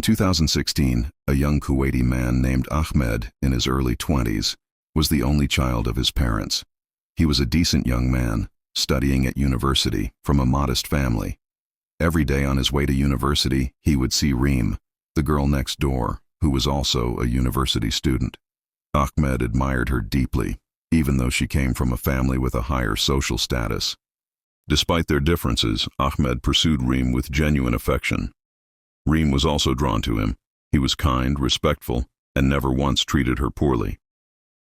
2016, a young Kuwaiti man named Ahmed, in his early 20s, was the only child of his parents. He was a decent young man, studying at university, from a modest family. Every day on his way to university, he would see Reem, the girl next door, who was also a university student. Ahmed admired her deeply, even though she came from a family with a higher social status. Despite their differences, Ahmed pursued Reem with genuine affection. Reem was also drawn to him. He was kind, respectful, and never once treated her poorly.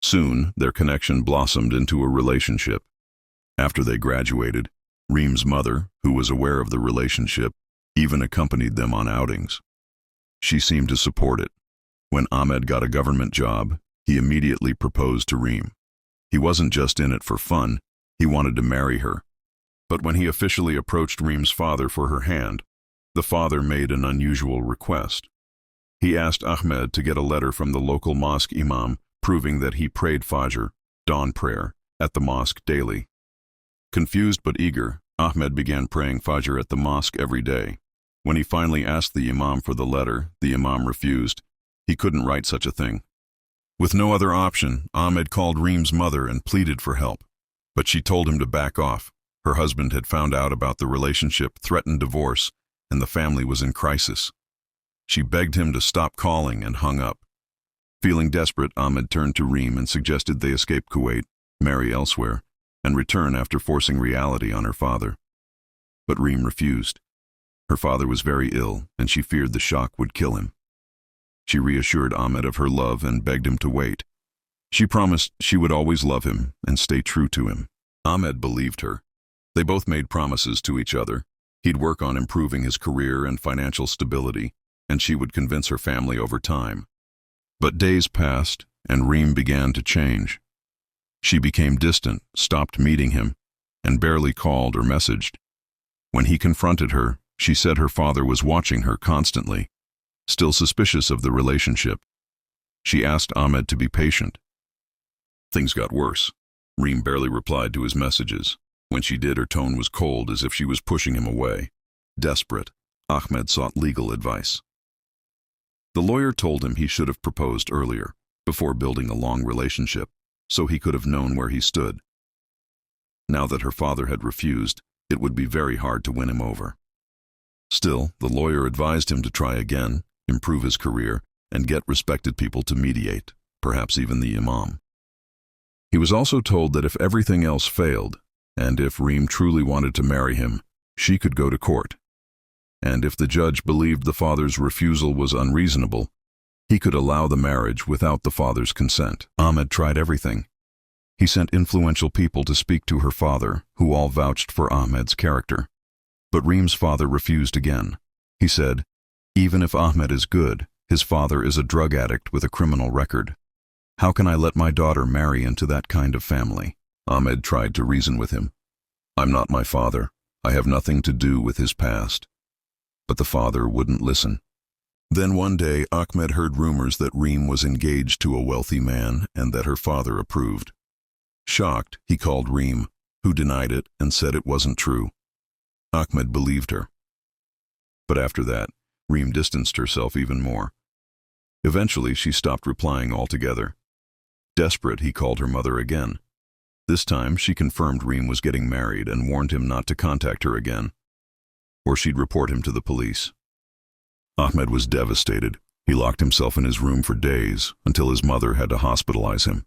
Soon, their connection blossomed into a relationship. After they graduated, Reem's mother, who was aware of the relationship, even accompanied them on outings. She seemed to support it. When Ahmed got a government job, he immediately proposed to Reem. He wasn't just in it for fun, he wanted to marry her. But when he officially approached Reem's father for her hand, the father made an unusual request. He asked Ahmed to get a letter from the local mosque imam proving that he prayed Fajr, dawn prayer, at the mosque daily. Confused but eager, Ahmed began praying Fajr at the mosque every day. When he finally asked the imam for the letter, the imam refused. He couldn't write such a thing. With no other option, Ahmed called Reem's mother and pleaded for help. But she told him to back off. Her husband had found out about the relationship, threatened divorce, and the family was in crisis. She begged him to stop calling and hung up. Feeling desperate, Ahmed turned to Reem and suggested they escape Kuwait, marry elsewhere, and return after forcing reality on her father. But Reem refused. Her father was very ill, and she feared the shock would kill him. She reassured Ahmed of her love and begged him to wait. She promised she would always love him and stay true to him. Ahmed believed her. They both made promises to each other. He'd work on improving his career and financial stability, and she would convince her family over time. But days passed, and Reem began to change. She became distant, stopped meeting him, and barely called or messaged. When he confronted her, she said her father was watching her constantly, still suspicious of the relationship. She asked Ahmed to be patient. Things got worse. Reem barely replied to his messages. When she did, her tone was cold, as if she was pushing him away. Desperate, Ahmed sought legal advice. The lawyer told him he should have proposed earlier, before building a long relationship, so he could have known where he stood. Now that her father had refused, it would be very hard to win him over. Still, the lawyer advised him to try again, improve his career, and get respected people to mediate, perhaps even the imam. He was also told that if everything else failed, and if Reem truly wanted to marry him, she could go to court. And if the judge believed the father's refusal was unreasonable, he could allow the marriage without the father's consent. Ahmed tried everything. He sent influential people to speak to her father, who all vouched for Ahmed's character. But Reem's father refused again. He said, "Even if Ahmed is good, his father is a drug addict with a criminal record. How can I let my daughter marry into that kind of family?" Ahmed tried to reason with him. "I'm not my father. I have nothing to do with his past." But the father wouldn't listen. Then one day, Ahmed heard rumors that Reem was engaged to a wealthy man and that her father approved. Shocked, he called Reem, who denied it and said it wasn't true. Ahmed believed her. But after that, Reem distanced herself even more. Eventually, she stopped replying altogether. Desperate, he called her mother again. This time, she confirmed Reem was getting married and warned him not to contact her again, or she'd report him to the police. Ahmed was devastated. He locked himself in his room for days, until his mother had to hospitalize him.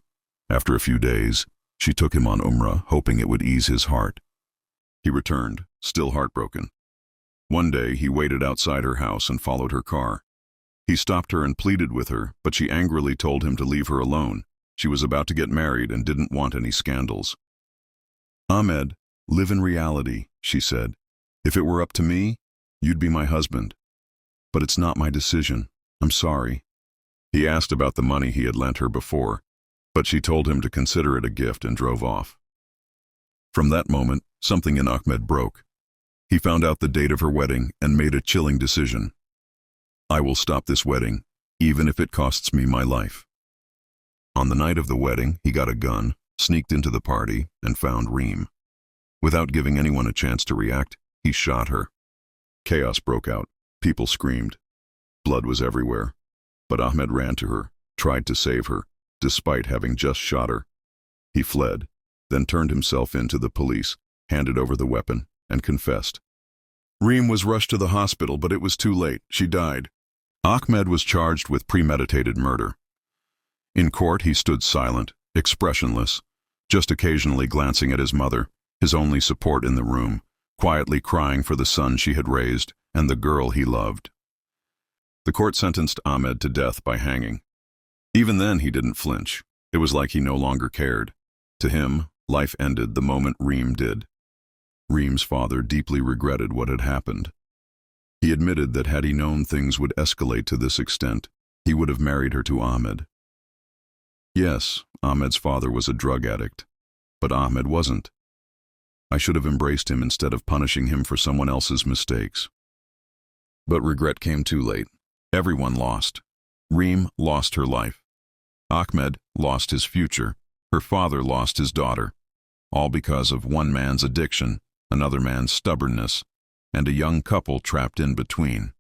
After a few days, she took him on Umrah, hoping it would ease his heart. He returned, still heartbroken. One day, he waited outside her house and followed her car. He stopped her and pleaded with her, but she angrily told him to leave her alone. She was about to get married and didn't want any scandals. "Ahmed, live in reality," she said. "If it were up to me, you'd be my husband. But it's not my decision. I'm sorry." He asked about the money he had lent her before, but she told him to consider it a gift and drove off. From that moment, something in Ahmed broke. He found out the date of her wedding and made a chilling decision. "I will stop this wedding, even if it costs me my life." On the night of the wedding, he got a gun, sneaked into the party, and found Reem. Without giving anyone a chance to react, he shot her. Chaos broke out. People screamed. Blood was everywhere, but Ahmed ran to her, tried to save her, despite having just shot her. He fled, then turned himself in to the police, handed over the weapon, and confessed. Reem was rushed to the hospital, but it was too late. She died. Ahmed was charged with premeditated murder. In court, he stood silent, expressionless, just occasionally glancing at his mother, his only support in the room, quietly crying for the son she had raised and the girl he loved. The court sentenced Ahmed to death by hanging. Even then, he didn't flinch. It was like he no longer cared. To him, life ended the moment Reem did. Reem's father deeply regretted what had happened. He admitted that had he known things would escalate to this extent, he would have married her to Ahmed. Yes, Ahmed's father was a drug addict, but Ahmed wasn't. I should have embraced him instead of punishing him for someone else's mistakes. But regret came too late. Everyone lost. Reem lost her life. Ahmed lost his future. Her father lost his daughter. All because of one man's addiction, another man's stubbornness, and a young couple trapped in between.